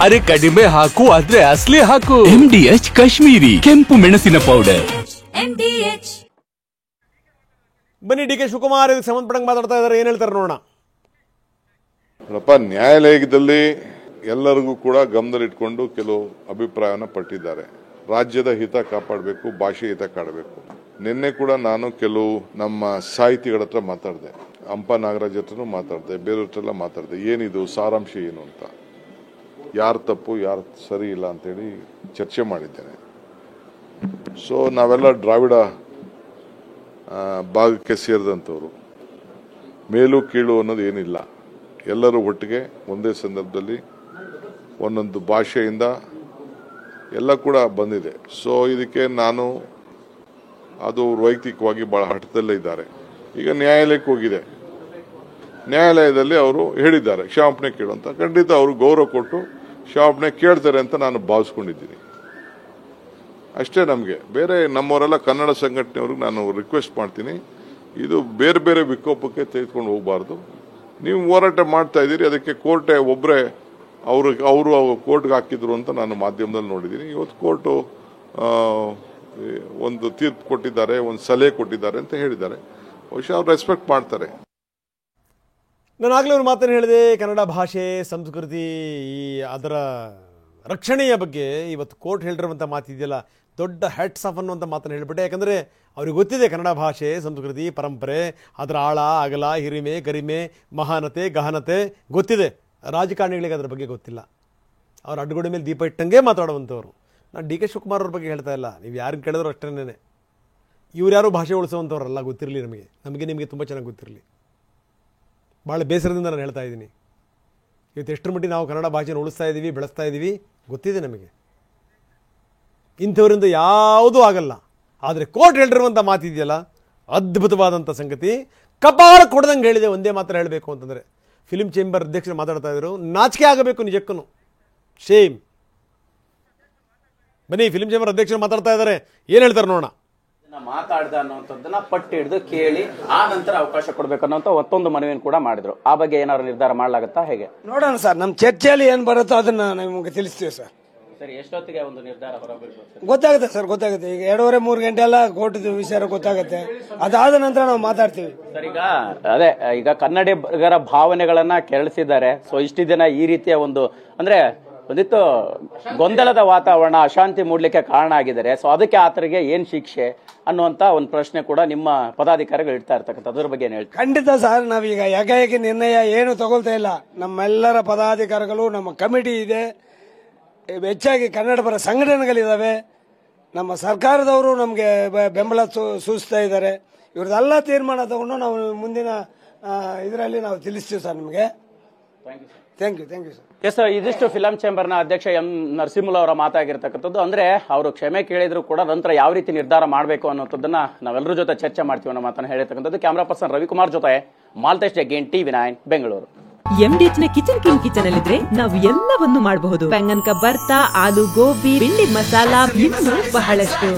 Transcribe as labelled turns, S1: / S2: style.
S1: ಅರೆ ಕಡಿಮೆ ಹಾಕು ಆದ್ರೆ ಅಸಲಿ ಹಾಕು.
S2: MDH ಕಾಶ್ಮೀರಿ ಕೆಂಪು ಮೆಣಸಿನ ಪೌಡರ್.
S3: ಬನ್ನಿ ಡಿ ಕೆ ಶಿವಕುಮಾರ್ ಇದಕ್ಕೆ ಸಂಬಂಧಪಟ್ಟಂಗೆ ಮಾತಾಡ್ತಾ ಇದ್ದಾರೆ, ಏನ್ ಹೇಳ್ತಾರೆ ನೋಡೋಣ.
S4: ನ್ಯಾಯಾಲಯದಲ್ಲಿ ಎಲ್ಲರಿಗೂ ಕೂಡ ಗಮನದಲ್ಲಿಟ್ಕೊಂಡು ಕೆಲವು ಅಭಿಪ್ರಾಯವನ್ನು ಪಟ್ಟಿದ್ದಾರೆ. ರಾಜ್ಯದ ಹಿತ ಕಾಪಾಡಬೇಕು, ಭಾಷೆ ಹಿತ ಕಾಡಬೇಕು. ನಿನ್ನೆ ಕೂಡ ನಾನು ಕೆಲವು ನಮ್ಮ ಸಾಹಿತಿಗಳ ಹತ್ರ ಮಾತಾಡಿದೆ, ಹಂಪ ನಾಗರಾಜ್ ಹತ್ರನೂ ಮಾತಾಡಿದೆ, ಬೇರೆಯವ್ರ ಮಾತಾಡಿದೆ. ಏನಿದು ಸಾರಾಂಶ ಏನು ಅಂತ, ಯಾರು ತಪ್ಪು ಯಾರು ಸರಿ ಇಲ್ಲ ಅಂತೇಳಿ ಚರ್ಚೆ ಮಾಡಿದ್ದೇನೆ. ಸೊ ನಾವೆಲ್ಲ ದ್ರಾವಿಡ ಭಾಗಕ್ಕೆ ಸೇರಿದಂಥವ್ರು, ಮೇಲು ಕೀಳು ಅನ್ನೋದು ಏನಿಲ್ಲ. ಎಲ್ಲರೂ ಒಟ್ಟಿಗೆ ಒಂದೇ ಸಂದರ್ಭದಲ್ಲಿ ಒಂದೊಂದು ಭಾಷೆಯಿಂದ ಎಲ್ಲ ಕೂಡ ಬಂದಿದೆ. ಸೊ ಇದಕ್ಕೆ ನಾನು ಅದು ವೈಯಕ್ತಿಕವಾಗಿ ಬಹಳ ಹಠದಲ್ಲೇ ಇದ್ದಾರೆ. ಈಗ ನ್ಯಾಯಾಲಯಕ್ಕೆ ಹೋಗಿದೆ, ನ್ಯಾಯಾಲಯದಲ್ಲಿ ಅವರು ಹೇಳಿದ್ದಾರೆ ಕ್ಷಮಾಪಣೆ ಕೇಳು ಅಂತ. ಖಂಡಿತ ಅವರು ಗೌರವ ಕೊಟ್ಟು ಕ್ಷಮಾಪಣೆ ಕೇಳ್ತಾರೆ ಅಂತ ನಾನು ಭಾವಿಸ್ಕೊಂಡಿದ್ದೀನಿ. ಅಷ್ಟೇ. ನಮಗೆ ಬೇರೆ ನಮ್ಮವರೆಲ್ಲ ಕನ್ನಡ ಸಂಘಟನೆಯವ್ರಿಗೆ ನಾನು ರಿಕ್ವೆಸ್ಟ್ ಮಾಡ್ತೀನಿ, ಇದು ಬೇರೆ ಬೇರೆ ವಿಕೋಪಕ್ಕೆ ತೆಗೆದುಕೊಂಡು ಹೋಗಬಾರ್ದು. ನೀವು ಹೋರಾಟ ಮಾಡ್ತಾ ಇದ್ದೀರಿ, ಅದಕ್ಕೆ ಕೋರ್ಟೆ ಒಬ್ಬರೇ ಅವರು ಕೋರ್ಟ್ಗೆ ಹಾಕಿದ್ರು ಅಂತ ನಾನು ಮಾಧ್ಯಮದಲ್ಲಿ ನೋಡಿದ್ದೀನಿ. ಇವತ್ತು ಕೋರ್ಟು ಒಂದು ತೀರ್ಪು ಕೊಟ್ಟಿದ್ದಾರೆ, ಒಂದು ಸಲಹೆ ಕೊಟ್ಟಿದ್ದಾರೆ ಅಂತ ಹೇಳಿದ್ದಾರೆ. ಬಹುಶಃ ಅವ್ರು ರೆಸ್ಪೆಕ್ಟ್ ಮಾಡ್ತಾರೆ.
S3: ನಾನು ಆಗಲೇ ಒಂದು ಮಾತನ್ನು ಹೇಳಿದೆ, ಕನ್ನಡ ಭಾಷೆ ಸಂಸ್ಕೃತಿ ಅದರ ರಕ್ಷಣೆಯ ಬಗ್ಗೆ ಇವತ್ತು ಕೋರ್ಟ್ ಹೇಳಿರುವಂಥ ಮಾತಿದೆಯಲ್ಲ, ದೊಡ್ಡ ಹ್ಯಾಟ್ಸ್ ಆಫ್ ಅನ್ನುವಂಥ ಮಾತನ್ನು ಹೇಳಿಬಿಟ್ಟೆ. ಯಾಕಂದರೆ ಅವ್ರಿಗೆ ಗೊತ್ತಿದೆ ಕನ್ನಡ ಭಾಷೆ ಸಂಸ್ಕೃತಿ ಪರಂಪರೆ, ಅದರ ಆಳ ಅಗಲ ಹಿರಿಮೆ ಗರಿಮೆ ಮಹಾನತೆ ಗಹನತೆ ಗೊತ್ತಿದೆ. ರಾಜಕಾರಣಿಗಳಿಗೆ ಅದರ ಬಗ್ಗೆ ಗೊತ್ತಿಲ್ಲ. ಅವ್ರ ಅಡ್ಡಗೋಡೆ ಮೇಲೆ ದೀಪ ಇಟ್ಟಂಗೆ ಮಾತಾಡುವಂಥವ್ರು. ನಾನು ಡಿ ಕೆ ಶಿವಕುಮಾರ್ ಅವ್ರ ಬಗ್ಗೆ ಹೇಳ್ತಾ ಇಲ್ಲ, ನೀವು ಯಾರನ್ನು ಕೇಳಿದ್ರು ಅಷ್ಟೇನೆ. ಇವ್ರು ಯಾರು ಭಾಷೆ ಉಳಿಸುವಂಥವ್ರಲ್ಲ, ಗೊತ್ತಿರಲಿ ನಮಗೆ ನಿಮಗೆ ತುಂಬ ಚೆನ್ನಾಗಿ ಗೊತ್ತಿರಲಿ. ಭಾಳ ಬೇಸರದಿಂದ ನಾನು ಹೇಳ್ತಾ ಇದ್ದೀನಿ. ಇವತ್ತು ಎಷ್ಟರ ಮಟ್ಟಿಗೆ ನಾವು ಕನ್ನಡ ಭಾಷೆನ ಉಳಿಸ್ತಾ ಇದ್ದೀವಿ, ಬೆಳೆಸ್ತಾ ಇದ್ದೀವಿ ಗೊತ್ತಿದೆ ನಮಗೆ. ಇಂಥವರಿಂದ ಯಾವುದೂ ಆಗಲ್ಲ. ಆದರೆ ಕೋರ್ಟ್ ಹೇಳಿರುವಂಥ ಮಾತಿದೆಯಲ್ಲ, ಅದ್ಭುತವಾದಂಥ ಸಂಗತಿ. ಕಪಾಳ ಕೊಡ್ದಂಗೆ ಹೇಳಿದೆ. ಒಂದೇ ಮಾತ್ರ ಹೇಳಬೇಕು ಅಂತಂದರೆ, ಫಿಲ್ಮ್ ಚೇಂಬರ್ ಅಧ್ಯಕ್ಷರು ಮಾತಾಡ್ತಾ ಇದ್ರು, ನಾಚಿಕೆ ಆಗಬೇಕು ನಿಜಕ್ಕೂ, ಶೇಮ್. ಬನ್ನಿ, ಫಿಲ್ಮ್ ಚೇಂಬರ್ ಅಧ್ಯಕ್ಷರು ಮಾತಾಡ್ತಾ ಇದ್ದಾರೆ, ಏನು ಹೇಳ್ತಾರೆ ನೋಡೋಣ.
S5: ಮಾತಾಡ್ದ ಅನ್ನೋಂಥದ್ದನ್ನ ಪಟ್ಟಿ ಹಿಡಿದು ಕೇಳಿ ಆ ನಂತರ ಅವಕಾಶ ಕೊಡ್ಬೇಕು ಅನ್ನೋಂಥ ಮತ್ತೊಂದು ಮನವಿಯನ್ನು ಕೂಡ ಮಾಡಿದ್ರು. ಆ ಬಗ್ಗೆ ಏನಾದ್ರು ನಿರ್ಧಾರ ಮಾಡ್ಲಾಗತ್ತಾ, ಹೇಗೆ
S6: ನೋಡೋಣ ಸರ್. ನಮ್ಮ ಚರ್ಚೆಯಲ್ಲಿ ಏನ್ ಬರುತ್ತೋ ಅದನ್ನ ನಿಮಗೆ ತಿಳಿಸ್ತೀವಿ ಸರ್.
S5: ಸರಿ, ಎಷ್ಟೊತ್ತಿಗೆ ಒಂದು ನಿರ್ಧಾರ
S6: ಗೊತ್ತಾಗುತ್ತೆ ಸರ್, ಗೊತ್ತಾಗುತ್ತೆ. ಈಗ 2:30-3 ಗಂಟೆ ಎಲ್ಲ ಕೋರ್ಟ್ ವಿಚಾರ ಗೊತ್ತಾಗುತ್ತೆ. ಅದಾದ ನಂತರ ನಾವು ಮಾತಾಡ್ತೀವಿ
S5: ಸರ್. ಈಗ ಕನ್ನಡಿಗರ ಭಾವನೆಗಳನ್ನ ಕೆರಳಿಸಿದ್ದಾರೆ. ಸೊ ಇಷ್ಟು ದಿನ ಈ ರೀತಿಯ ಅಂದ್ರೆ ಒಂದಿತ್ತು ಗೊಂದಲದ ವಾತಾವರಣ, ಅಶಾಂತಿ ಮೂಡ್ಲಿಕ್ಕೆ ಕಾರಣ ಆಗಿದ್ದಾರೆ. ಸೊ ಅದಕ್ಕೆ ಆತರಿಗೆ ಏನ್ ಶಿಕ್ಷೆ ಅನ್ನುವಂತ ಒಂದು ಪ್ರಶ್ನೆ ಕೂಡ ನಿಮ್ಮ ಪದಾಧಿಕಾರಿಗಳು ಇಡ್ತಾ ಇರ್ತಕ್ಕಂಥ, ಅದ್ರ ಬಗ್ಗೆ ಏನ್ ಹೇಳ್ತಾರೆ?
S6: ಖಂಡಿತ ಸರ್, ನಾವೀಗ ಏಕಾಏಕಿ ನಿರ್ಣಯ ಏನು ತಗೊಳ್ತಾ ಇಲ್ಲ. ನಮ್ಮೆಲ್ಲರ ಪದಾಧಿಕಾರಿಗಳು, ನಮ್ಮ ಕಮಿಟಿ ಇದೆ, ಹೆಚ್ಚಾಗಿ ಕನ್ನಡ ಪರ ಸಂಘಟನೆಗಳಿದಾವೆ, ನಮ್ಮ ಸರ್ಕಾರದವರು ನಮಗೆ ಬೆಂಬಲ ಸೂಚಿಸ್ತಾ ಇದ್ದಾರೆ. ಇವ್ರದೆಲ್ಲ ತೀರ್ಮಾನ ತಗೊಂಡು ನಾವು ಮುಂದಿನ ಇದರಲ್ಲಿ ನಾವು ತಿಳಿಸ್ತೀವಿ ಸರ್ ನಿಮಗೆ. Thank you sir.
S5: ಎಸ್, ಇದಿಷ್ಟು ಫಿಲಂ ಚೇಂಬರ್ನ ಅಧ್ಯಕ್ಷ ಎಂ ನರಸಿಂಹಲ್ ಅವರ ಮಾತಾಗಿರ್ತಕ್ಕಂಥದ್ದು. ಅಂದ್ರೆ ಅವರು ಕ್ಷಮೆ ಕೇಳಿದ್ರು ಕೂಡ ನಂತರ ಯಾವ ರೀತಿ ನಿರ್ಧಾರ ಮಾಡಬೇಕು ಅನ್ನೋದನ್ನ ನಾವೆಲ್ಲರ ಜೊತೆ ಚರ್ಚೆ ಮಾಡ್ತೀವಿ ಅನ್ನೋ ಮಾತನ್ನ ಹೇಳಿರ್ತಕ್ಕಂಥದ್ದು. ಕ್ಯಾಮರಾ ಪರ್ಸನ್ ರವಿಕುಮಾರ್ ಜೊತೆ ಮಾಲ್ತೇಶ್ ಜಗ್ಗೇನ್, TV9 ಬೆಂಗಳೂರು.
S7: MDH ನ ಕಿಚನ್ ಅಲ್ಲಿದ್ರೆ ನಾವು ಎಲ್ಲವನ್ನು ಮಾಡಬಹುದು. ಬೆಂಗನ್ ಕಾ ಬರ್ತಾ, ಆಲೂ ಗೋಬಿ, ಭಿಂಡಿ ಮಸಾಲಾ, ಇನ್ನೂ ಬಹಳಷ್ಟು.